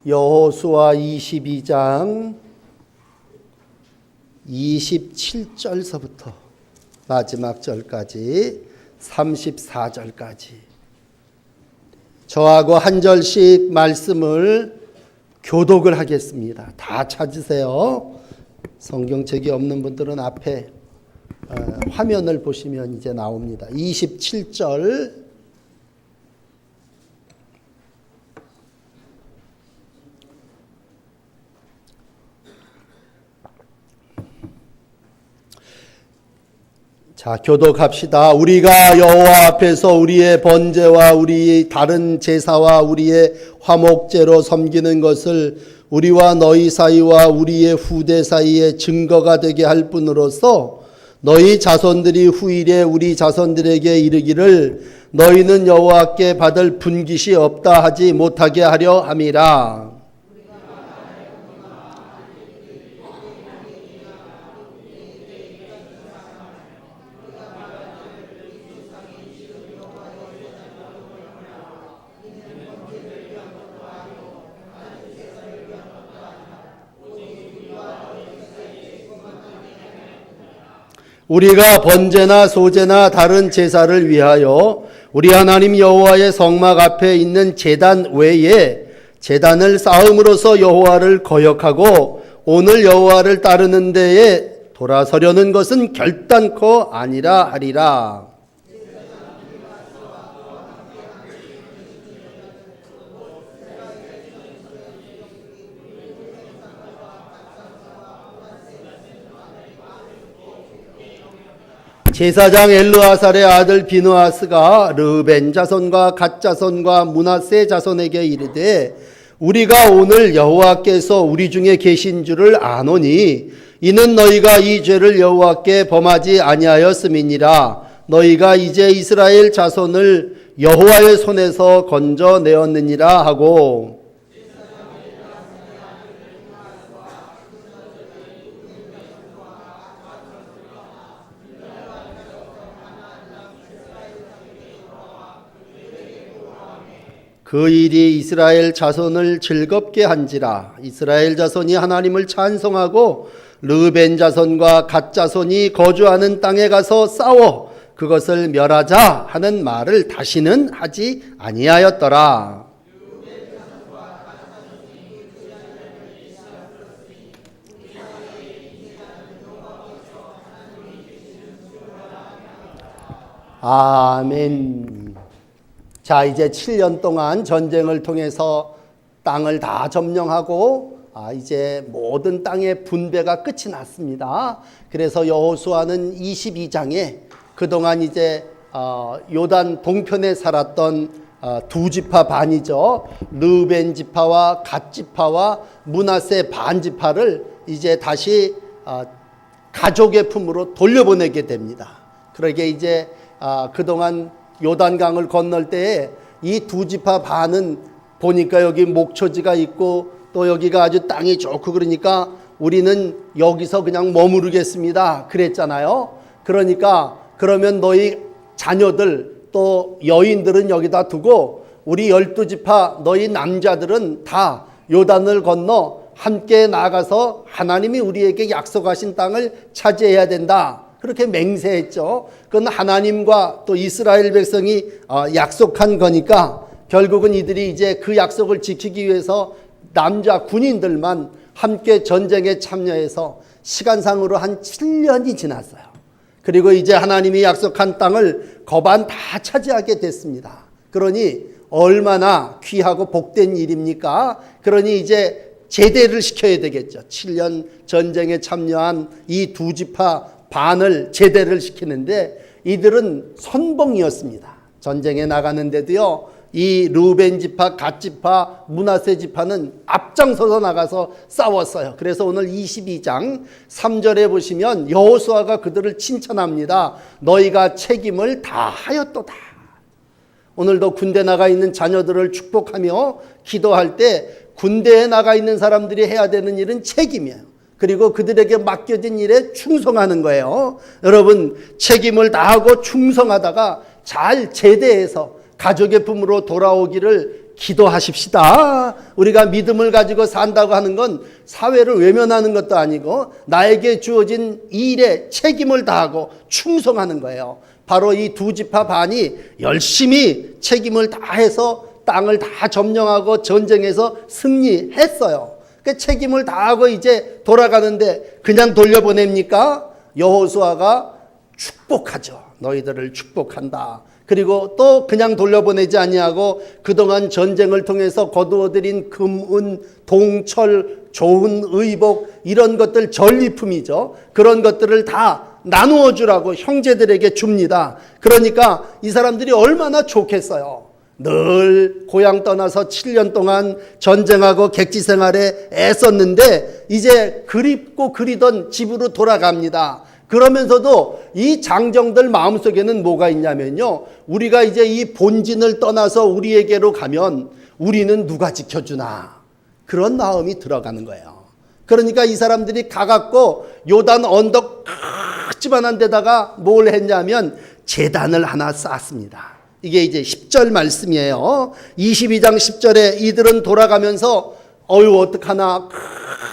여호수아 22장 27절서부터 마지막 절까지 34절까지 저하고 한 절씩 말씀을 교독을 하겠습니다. 다 찾으세요. 성경책이 없는 분들은 앞에 화면을 보시면 이제 나옵니다. 27절 자, 교독합시다. 우리가 여호와 앞에서 우리의 번제와 우리 다른 제사와 우리의 화목제로 섬기는 것을 우리와 너희 사이와 우리의 후대 사이에 증거가 되게 할 뿐으로서 너희 자손들이 후일에 우리 자손들에게 이르기를 너희는 여호와께 받을 분깃이 없다 하지 못하게 하려 함이라. 우리가 번제나 소제나 다른 제사를 위하여 우리 하나님 여호와의 성막 앞에 있는 제단 외에 제단을 쌓음으로써 여호와를 거역하고 오늘 여호와를 따르는 데에 돌아서려는 것은 결단코 아니라 하리라. 제사장 엘르아살의 아들 비느하스가 르벤 자손과 갓 자손과 므낫세 자손에게 이르되 우리가 오늘 여호와께서 우리 중에 계신 줄을 아노니 이는 너희가 이 죄를 여호와께 범하지 아니하였음이니라. 너희가 이제 이스라엘 자손을 여호와의 손에서 건져내었느니라 하고 그 일이 이스라엘 자손을 즐겁게 한지라. 이스라엘 자손이 하나님을 찬송하고 르벤 자손과 갓 자손이 거주하는 땅에 가서 싸워 그것을 멸하자 하는 말을 다시는 하지 아니하였더라. 아멘. 자, 이제 7년 동안 전쟁을 통해서 땅을 다 점령하고 이제 모든 땅의 분배가 끝이 났습니다. 그래서 여호수아는 22장에 그동안 이제 요단 동편에 살았던 두 지파 반이죠. 르벤 지파와 갓 지파와 므낫세 반 지파를 이제 다시 가족의 품으로 돌려보내게 됩니다. 그러게 이제 그동안 요단강을 건널 때에 이 두 지파 반은 보니까 여기 목초지가 있고 또 여기가 아주 땅이 좋고 그러니까 우리는 여기서 그냥 머무르겠습니다 그랬잖아요. 그러니까 그러면 너희 자녀들 또 여인들은 여기다 두고 우리 12지파 너희 남자들은 다 요단을 건너 함께 나가서 하나님이 우리에게 약속하신 땅을 차지해야 된다. 그렇게 맹세했죠. 그건 하나님과 또 이스라엘 백성이 약속한 거니까 결국은 이들이 이제 그 약속을 지키기 위해서 남자 군인들만 함께 전쟁에 참여해서 시간상으로 한 7년이 지났어요. 그리고 이제 하나님이 약속한 땅을 거반 다 차지하게 됐습니다. 그러니 얼마나 귀하고 복된 일입니까? 그러니 이제 제대를 시켜야 되겠죠. 7년 전쟁에 참여한 이 두 지파 반을 제대를 시키는데 이들은 선봉이었습니다. 전쟁에 나가는데도요. 이 르벤 지파, 갓 지파, 므낫세 지파는 앞장서서 나가서 싸웠어요. 그래서 오늘 22장 3절에 보시면 여호수아가 그들을 칭찬합니다. 너희가 책임을 다하였도다. 오늘도 군대 나가 있는 자녀들을 축복하며 기도할 때 군대에 나가 있는 사람들이 해야 되는 일은 책임이에요. 그리고 그들에게 맡겨진 일에 충성하는 거예요. 여러분, 책임을 다하고 충성하다가 잘 제대해서 가족의 품으로 돌아오기를 기도하십시다. 우리가 믿음을 가지고 산다고 하는 건 사회를 외면하는 것도 아니고 나에게 주어진 일에 책임을 다하고 충성하는 거예요. 바로 이 두 지파 반이 열심히 책임을 다해서 땅을 다 점령하고 전쟁에서 승리했어요. 그 책임을 다하고 이제 돌아가는데 그냥 돌려보냅니까? 여호수아가 축복하죠. 너희들을 축복한다. 그리고 또 그냥 돌려보내지 아니하고 그동안 전쟁을 통해서 거두어들인 금, 은, 동철, 좋은 의복 이런 것들 전리품이죠. 그런 것들을 다 나누어 주라고 형제들에게 줍니다. 그러니까 이 사람들이 얼마나 좋겠어요. 늘 고향 떠나서 7년 동안 전쟁하고 객지 생활에 애썼는데 이제 그립고 그리던 집으로 돌아갑니다. 그러면서도 이 장정들 마음속에는 뭐가 있냐면요. 우리가 이제 이 본진을 떠나서 우리에게로 가면 우리는 누가 지켜주나. 그런 마음이 들어가는 거예요. 그러니까 이 사람들이 가갖고 요단 언덕 크지만한 데다가 뭘 했냐면 제단을 하나 쌓았습니다. 이게 이제 10절 말씀이에요. 22장 10절에 이들은 돌아가면서 어떡하나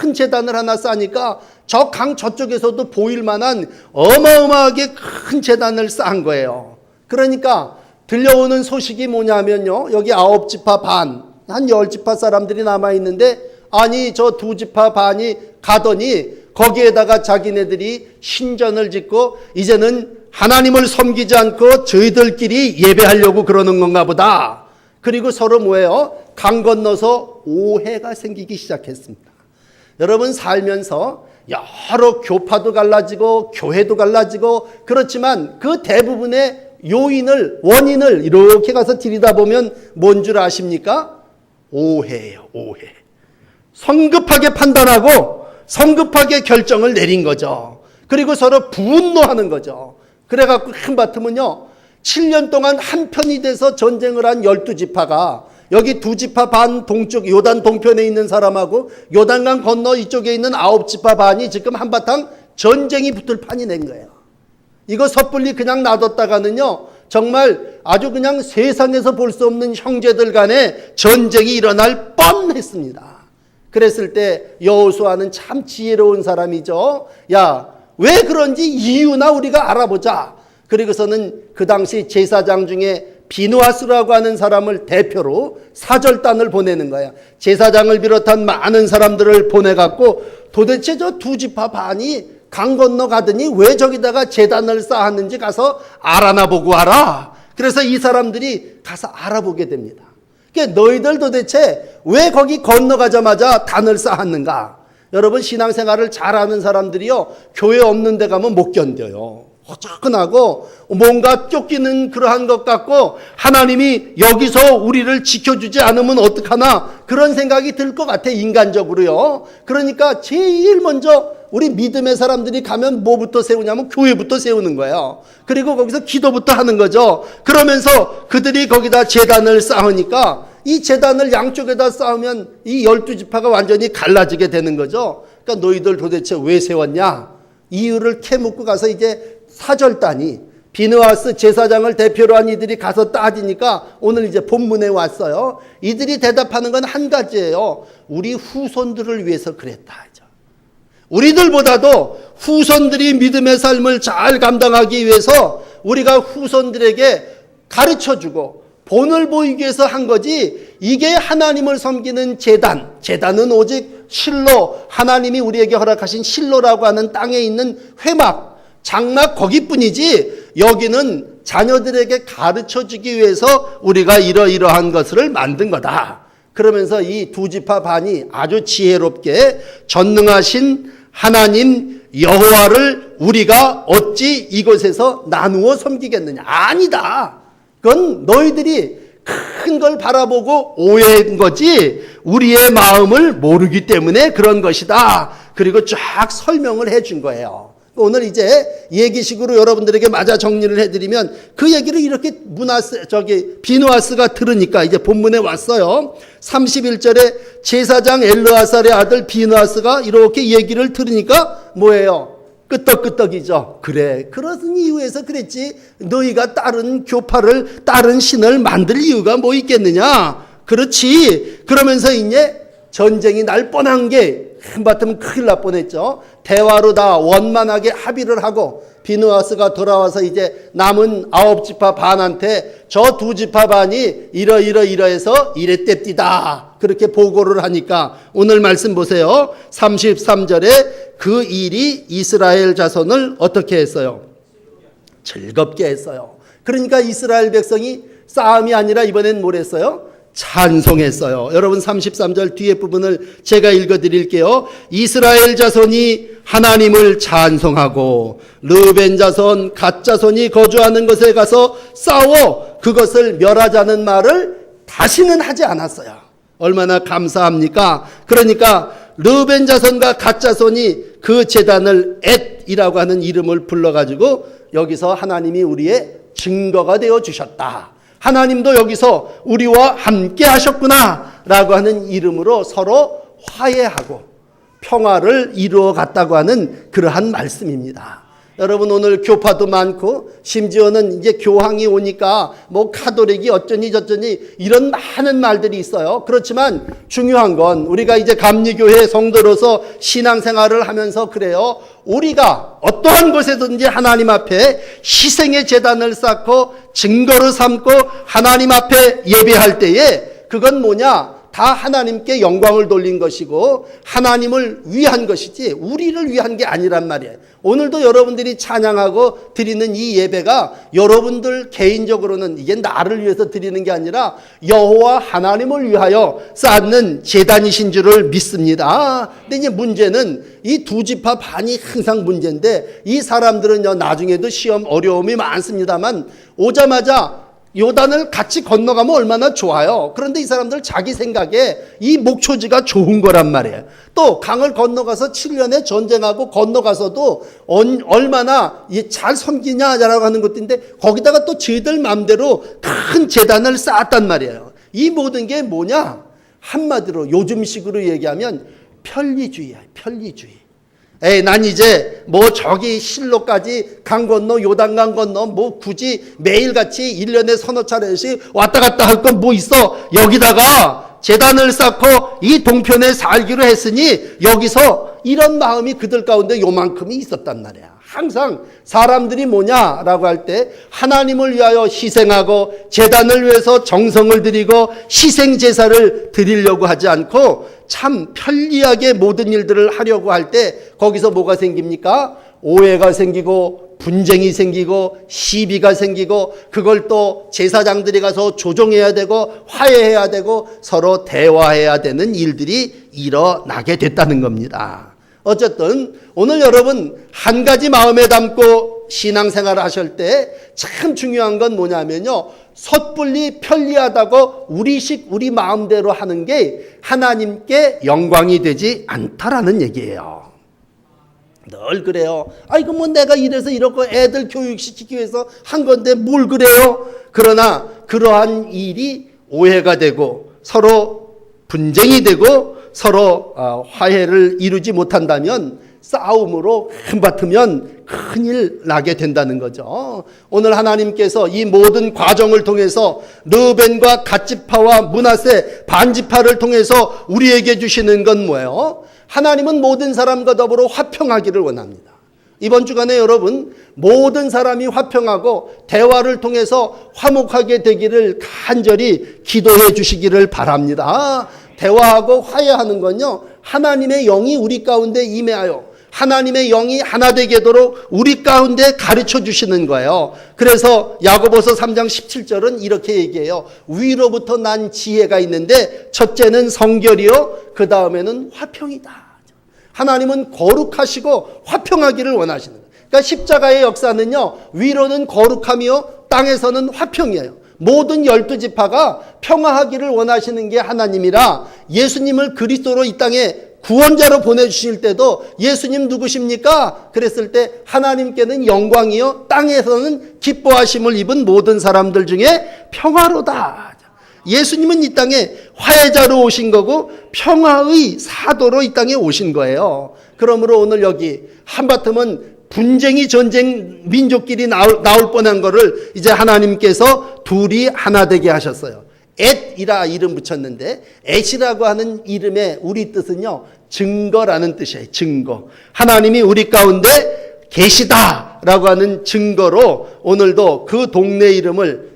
큰 제단을 하나 쌓으니까 저 강 저쪽에서도 보일 만한 어마어마하게 큰 제단을 쌓은 거예요. 그러니까 들려오는 소식이 뭐냐면요. 여기 9지파 반, 한 10지파 사람들이 남아있는데 아니 저 2지파 반이 가더니 거기에다가 자기네들이 신전을 짓고 이제는 하나님을 섬기지 않고 저희들끼리 예배하려고 그러는 건가 보다. 그리고 서로 뭐예요? 강 건너서 오해가 생기기 시작했습니다. 여러분 살면서 여러 교파도 갈라지고 교회도 갈라지고 그렇지만 그 대부분의 원인을 이렇게 가서 들여다보면 뭔 줄 아십니까? 오해예요. 오해. 성급하게 판단하고 성급하게 결정을 내린 거죠. 그리고 서로 분노하는 거죠. 그래갖고 한바탕은요 7년 동안 한 편이 돼서 전쟁을 한 12지파가 여기 2지파 반 동쪽 요단 동편에 있는 사람하고 요단강 건너 이쪽에 있는 9지파 반이 지금 한바탕 전쟁이 붙을 판이 낸 거예요. 이거 섣불리 그냥 놔뒀다가는요 정말 아주 그냥 세상에서 볼 수 없는 형제들 간에 전쟁이 일어날 뻔했습니다. 그랬을 때 여호수아는 참 지혜로운 사람이죠. 야, 왜 그런지 이유나 우리가 알아보자. 그리고서는 그 당시 제사장 중에 비누아스라고 하는 사람을 대표로 사절단을 보내는 거야. 제사장을 비롯한 많은 사람들을 보내갖고 도대체 저 2지파 반이 강 건너 가더니 왜 저기다가 제단을 쌓았는지 가서 알아나 보고 와라. 그래서 이 사람들이 가서 알아보게 됩니다. 그러니까 너희들 도대체 왜 거기 건너가자마자 단을 쌓았는가? 여러분 신앙생활을 잘하는 사람들이요 교회 없는 데 가면 못 견뎌요. 허전하고 뭔가 쫓기는 그러한 것 같고 하나님이 여기서 우리를 지켜주지 않으면 어떡하나 그런 생각이 들 것 같아 인간적으로요. 그러니까 제일 먼저 우리 믿음의 사람들이 가면 뭐부터 세우냐면 교회부터 세우는 거예요. 그리고 거기서 기도부터 하는 거죠. 그러면서 그들이 거기다 제단을 쌓으니까 이 제단을 양쪽에다 쌓으면 이 12지파가 완전히 갈라지게 되는 거죠. 그러니까 너희들 도대체 왜 세웠냐? 이유를 캐묻고 가서 이제 사절단이 비느하스 제사장을 대표로 한 이들이 가서 따지니까 오늘 이제 본문에 왔어요. 이들이 대답하는 건 한 가지예요. 우리 후손들을 위해서 그랬다. 우리들보다도 후손들이 믿음의 삶을 잘 감당하기 위해서 우리가 후손들에게 가르쳐주고 본을 보이기 위해서 한 거지 이게 하나님을 섬기는 제단은 오직 실로 하나님이 우리에게 허락하신 실로라고 하는 땅에 있는 회막 장막 거기뿐이지 여기는 자녀들에게 가르쳐주기 위해서 우리가 이러이러한 것을 만든 거다. 그러면서 이 2지파 반이 아주 지혜롭게 전능하신 하나님 여호와를 우리가 어찌 이곳에서 나누어 섬기겠느냐. 아니다. 그건 너희들이 큰 걸 바라보고 오해한 거지 우리의 마음을 모르기 때문에 그런 것이다. 그리고 쫙 설명을 해준 거예요. 오늘 이제 얘기식으로 여러분들에게 맞아 정리를 해드리면 그 얘기를 이렇게 비누아스가 들으니까 이제 본문에 왔어요. 31절에 제사장 엘르아살의 아들 비누아스가 이렇게 얘기를 들으니까 뭐예요? 끄떡끄떡이죠. 그래, 그런 이유에서 그랬지. 너희가 다른 교파를, 다른 신을 만들 이유가 뭐 있겠느냐? 그렇지. 그러면서 이제 전쟁이 날 뻔한 게 한바탕 큰일 날 뻔했죠. 대화로 다 원만하게 합의를 하고 비느하스가 돌아와서 이제 남은 9지파 반한테 저 2지파 반이 이러해서 이랬댔디다. 그렇게 보고를 하니까 오늘 말씀 보세요. 33절에 그 일이 이스라엘 자손을 어떻게 했어요? 즐겁게 했어요. 그러니까 이스라엘 백성이 싸움이 아니라 이번엔 뭘 했어요? 찬송했어요. 여러분 33절 뒤에 부분을 제가 읽어드릴게요. 이스라엘 자손이 하나님을 찬송하고 르벤 자손, 갓 자손이 거주하는 곳에 가서 싸워 그것을 멸하자는 말을 다시는 하지 않았어요. 얼마나 감사합니까? 그러니까 르벤 자손과 갓 자손이 그 제단을 엣이라고 하는 이름을 불러가지고 여기서 하나님이 우리의 증거가 되어 주셨다. 하나님도 여기서 우리와 함께 하셨구나 라고 하는 이름으로 서로 화해하고 평화를 이루어 갔다고 하는 그러한 말씀입니다. 여러분 오늘 교파도 많고 심지어는 이제 교황이 오니까 뭐 카톨릭이 어쩌니 저쩌니 이런 많은 말들이 있어요. 그렇지만 중요한 건 우리가 이제 감리교회 성도로서 신앙생활을 하면서 그래요. 우리가 어떠한 곳에든지 하나님 앞에 희생의 제단을 쌓고 증거를 삼고 하나님 앞에 예배할 때에 그건 뭐냐? 다 하나님께 영광을 돌린 것이고 하나님을 위한 것이지 우리를 위한 게 아니란 말이에요. 오늘도 여러분들이 찬양하고 드리는 이 예배가 여러분들 개인적으로는 이게 나를 위해서 드리는 게 아니라 여호와 하나님을 위하여 쌓는 제단이신 줄을 믿습니다. 근데 이제 문제는 이 2지파 반이 항상 문제인데 이 사람들은요 나중에도 시험 어려움이 많습니다만 오자마자 요단을 같이 건너가면 얼마나 좋아요. 그런데 이 사람들 자기 생각에 이 목초지가 좋은 거란 말이에요. 또 강을 건너가서 7년에 전쟁하고 건너가서도 얼마나 잘 섬기냐라고 하는 것인데 거기다가 또 저희들 마음대로 큰 제단을 쌓았단 말이에요. 이 모든 게 뭐냐? 한마디로 요즘식으로 얘기하면 편리주의야. 편리주의. 난 이제 뭐 저기 실로까지 강 건너 요단강 건너 뭐 굳이 매일같이 1년에 서너 차례씩 왔다 갔다 할 건 뭐 있어. 여기다가 제단을 쌓고 이 동편에 살기로 했으니 여기서 이런 마음이 그들 가운데 요만큼이 있었단 말이야. 항상 사람들이 뭐냐라고 할 때 하나님을 위하여 희생하고 제단을 위해서 정성을 들이고 희생 제사를 드리려고 하지 않고 참 편리하게 모든 일들을 하려고 할 때 거기서 뭐가 생깁니까? 오해가 생기고 분쟁이 생기고 시비가 생기고 그걸 또 제사장들이 가서 조정해야 되고 화해해야 되고 서로 대화해야 되는 일들이 일어나게 됐다는 겁니다. 어쨌든 오늘 여러분 한 가지 마음에 담고 신앙생활을 하실 때 참 중요한 건 뭐냐면요. 섣불리 편리하다고 우리식 우리 마음대로 하는 게 하나님께 영광이 되지 않다라는 얘기예요. 늘 그래요. 이거 뭐 내가 이래서 이렇고 애들 교육시키기 위해서 한 건데 뭘 그래요? 그러나 그러한 일이 오해가 되고 서로 분쟁이 되고 서로 화해를 이루지 못한다면 싸움으로 한바트면 큰일 나게 된다는 거죠. 오늘 하나님께서 이 모든 과정을 통해서 르벤과 갓지파와 므낫세 반지파를 통해서 우리에게 주시는 건 뭐예요? 하나님은 모든 사람과 더불어 화평하기를 원합니다. 이번 주간에 여러분 모든 사람이 화평하고 대화를 통해서 화목하게 되기를 간절히 기도해 주시기를 바랍니다. 대화하고 화해하는 건요 하나님의 영이 우리 가운데 임하여 하나님의 영이 하나 되게 하도록 우리 가운데 가르쳐 주시는 거예요. 그래서 야고보서 3장 17절은 이렇게 얘기해요. 위로부터 난 지혜가 있는데 첫째는 성결이요 그 다음에는 화평이다. 하나님은 거룩하시고 화평하기를 원하시는 거예요. 그러니까 십자가의 역사는요 위로는 거룩함이요 땅에서는 화평이에요. 모든 12지파가 평화하기를 원하시는 게 하나님이라 예수님을 그리스도로 이 땅에 구원자로 보내주실 때도 예수님 누구십니까? 그랬을 때 하나님께는 영광이요 땅에서는 기뻐하심을 입은 모든 사람들 중에 평화로다. 예수님은 이 땅에 화해자로 오신 거고 평화의 사도로 이 땅에 오신 거예요. 그러므로 오늘 여기 한바탕은 분쟁이 전쟁 민족끼리 나올 뻔한 거를 이제 하나님께서 둘이 하나 되게 하셨어요. 엣이라 이름 붙였는데 엣이라고 하는 이름의 우리 뜻은요, 증거라는 뜻이에요. 증거. 하나님이 우리 가운데 계시다라고 하는 증거로 오늘도 그 동네 이름을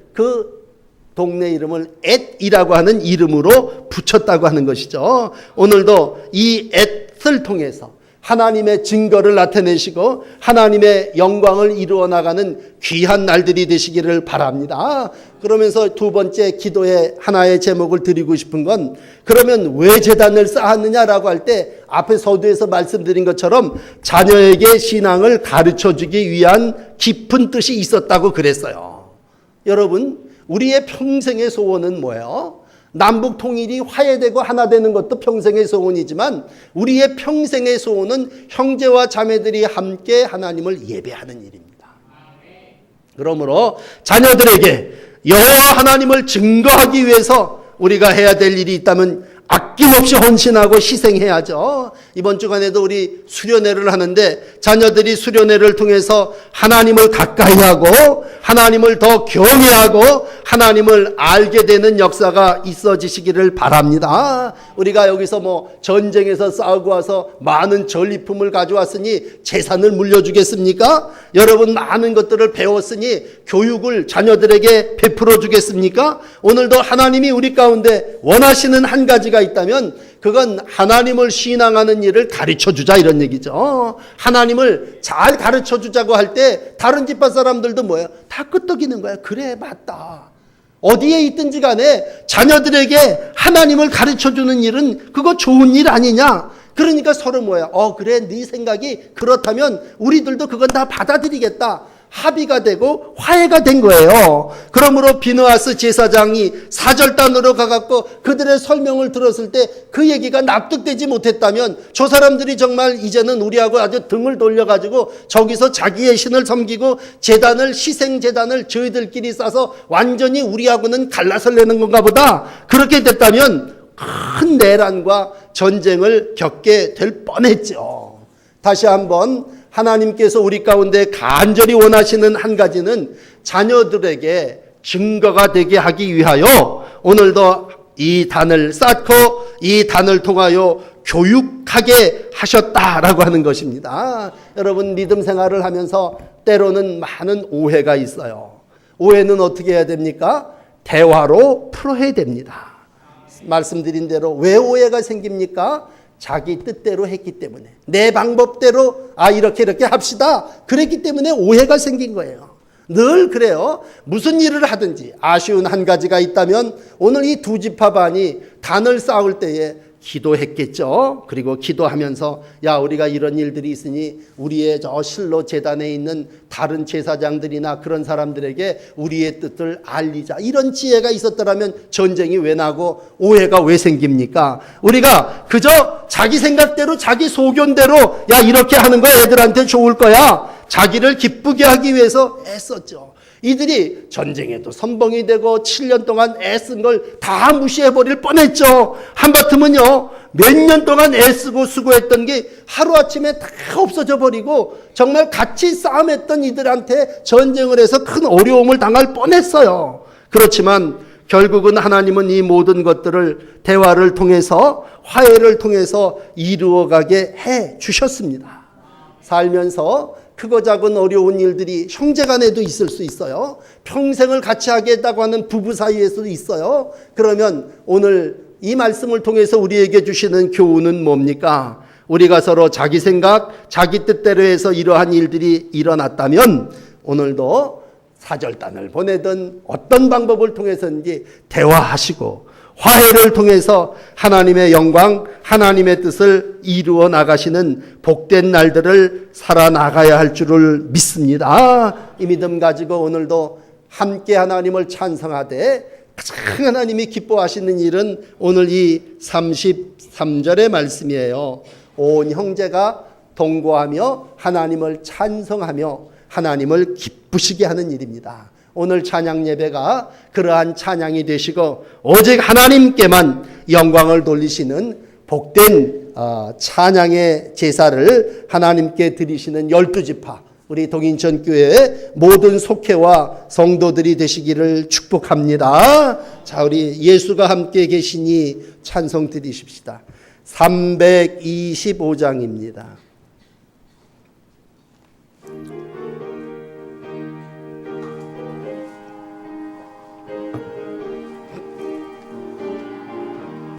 엣이라고 하는 이름으로 붙였다고 하는 것이죠. 오늘도 이 엣을 통해서 하나님의 증거를 나타내시고 하나님의 영광을 이루어 나가는 귀한 날들이 되시기를 바랍니다. 그러면서 두 번째 기도의 하나의 제목을 드리고 싶은 건, 그러면 왜 제단을 쌓았느냐라고 할 때 앞에 서두에서 말씀드린 것처럼 자녀에게 신앙을 가르쳐주기 위한 깊은 뜻이 있었다고 그랬어요. 여러분, 우리의 평생의 소원은 뭐예요? 남북 통일이 화해되고 하나 되는 것도 평생의 소원이지만 우리의 평생의 소원은 형제와 자매들이 함께 하나님을 예배하는 일입니다. 그러므로 자녀들에게 여호와 하나님을 증거하기 위해서 우리가 해야 될 일이 있다면 아낌없이 헌신하고 희생해야죠. 이번 주간에도 우리 수련회를 하는데 자녀들이 수련회를 통해서 하나님을 가까이 하고 하나님을 더 경외하고 하나님을 알게 되는 역사가 있어지시기를 바랍니다. 우리가 여기서 전쟁에서 싸우고 와서 많은 전리품을 가져왔으니 재산을 물려주겠습니까? 여러분 많은 것들을 배웠으니 교육을 자녀들에게 베풀어 주겠습니까? 오늘도 하나님이 우리 가운데 원하시는 한 가지가 있다면 그건 하나님을 신앙하는 일을 가르쳐주자, 이런 얘기죠. 하나님을 잘 가르쳐주자고 할 때 다른 집안 사람들도 뭐예요? 다 끄떡이는 거야. 그래, 맞다. 어디에 있든지 간에 자녀들에게 하나님을 가르쳐주는 일은 그거 좋은 일 아니냐. 그러니까 서로 뭐야? 그래, 네 생각이 그렇다면 우리들도 그건 다 받아들이겠다. 합의가 되고 화해가 된 거예요. 그러므로 비느하스 제사장이 사절단으로 가갖고 그들의 설명을 들었을 때 그 얘기가 납득되지 못했다면 저 사람들이 정말 이제는 우리하고 아주 등을 돌려가지고 저기서 자기의 신을 섬기고 재단을, 희생재단을 저희들끼리 싸서 완전히 우리하고는 갈라설 내는 건가 보다. 그렇게 됐다면 큰 내란과 전쟁을 겪게 될 뻔했죠. 다시 한번 하나님께서 우리 가운데 간절히 원하시는 한 가지는 자녀들에게 증거가 되게 하기 위하여 오늘도 이 단을 쌓고 이 단을 통하여 교육하게 하셨다라고 하는 것입니다. 여러분, 믿음 생활을 하면서 때로는 많은 오해가 있어요. 오해는 어떻게 해야 됩니까? 대화로 풀어야 됩니다. 말씀드린 대로 왜 오해가 생깁니까? 자기 뜻대로 했기 때문에, 내 방법대로 이렇게 합시다 그랬기 때문에 오해가 생긴 거예요. 늘 그래요. 무슨 일을 하든지 아쉬운 한 가지가 있다면 오늘 이 두 지파반이 단을 쌓을 때에 기도했겠죠. 그리고 기도하면서 우리가 이런 일들이 있으니 우리의 저 실로 제단에 있는 다른 제사장들이나 그런 사람들에게 우리의 뜻을 알리자. 이런 지혜가 있었더라면 전쟁이 왜 나고 오해가 왜 생깁니까? 우리가 그저 자기 생각대로 자기 소견대로 이렇게 하는 거 애들한테 좋을 거야. 자기를 기쁘게 하기 위해서 애썼죠. 이들이 전쟁에도 선봉이 되고 7년 동안 애쓴 걸 다 무시해버릴 뻔했죠. 한바탕은요, 몇 년 동안 애쓰고 수고했던 게 하루아침에 다 없어져 버리고 정말 같이 싸움했던 이들한테 전쟁을 해서 큰 어려움을 당할 뻔했어요. 그렇지만 결국은 하나님은 이 모든 것들을 대화를 통해서, 화해를 통해서 이루어가게 해 주셨습니다. 살면서 크고 작은 어려운 일들이 형제간에도 있을 수 있어요. 평생을 같이 하겠다고 하는 부부 사이에서도 있어요. 그러면 오늘 이 말씀을 통해서 우리에게 주시는 교훈은 뭡니까? 우리가 서로 자기 생각, 자기 뜻대로 해서 이러한 일들이 일어났다면 오늘도 사절단을 보내든 어떤 방법을 통해서인지 대화하시고 화해를 통해서 하나님의 영광, 하나님의 뜻을 이루어 나가시는 복된 날들을 살아나가야 할 줄을 믿습니다. 이 믿음 가지고 오늘도 함께 하나님을 찬송하되 가장 하나님이 기뻐하시는 일은 오늘 이 33절의 말씀이에요. 온 형제가 동거하며 하나님을 찬송하며 하나님을 기쁘시게 하는 일입니다. 오늘 찬양 예배가 그러한 찬양이 되시고 오직 하나님께만 영광을 돌리시는 복된 찬양의 제사를 하나님께 드리시는 12지파, 우리 동인천 교회 모든 속회와 성도들이 되시기를 축복합니다. 자, 우리 예수가 함께 계시니 찬송 드리십시다. 325장입니다.